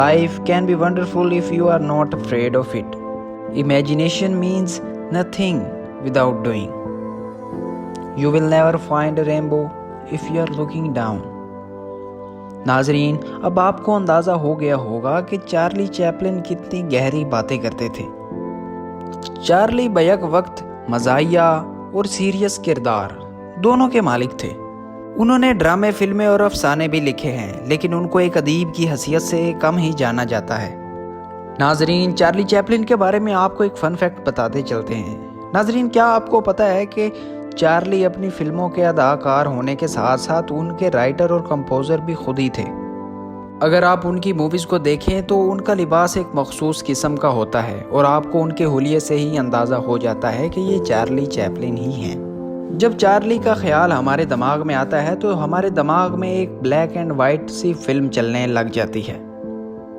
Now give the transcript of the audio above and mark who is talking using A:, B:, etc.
A: Life can be wonderful if you are not afraid of it. Imagination means nothing without doing. You will never find a rainbow if you are looking down. नाजरीन, अब आपको अंदाज़ा हो गया होगा कि Charlie Chaplin कितनी गहरी बातें करते थे। चार्ली बैक वक्त मज़ाहिया और सीरियस किरदार दोनों के मालिक थे। उन्होंने ड्रामे, फिल्में और अफसाने भी लिखे हैं, लेकिन उनको एक अदीब की हैसियत से कम ही जाना जाता है। नाजरीन, चार्ली चैपलिन के बारे में आपको एक फ़न फैक्ट बताते चलते हैं। नाजरीन, क्या आपको पता है कि चार्ली अपनी फिल्मों के अदाकार होने के साथ साथ उनके राइटर और कंपोज़र भी खुद ही थे। अगर आप उनकी मूवीज़ को देखें तो उनका लिबास एक मखसूस किस्म का होता है और आपको उनके हुलिये से ही अंदाज़ा हो जाता है कि ये चार्ली चैपलिन ही हैं। जब चार्ली का ख्याल हमारे दिमाग में आता है तो हमारे दिमाग में एक ब्लैक एंड वाइट सी फिल्म चलने लग जाती है।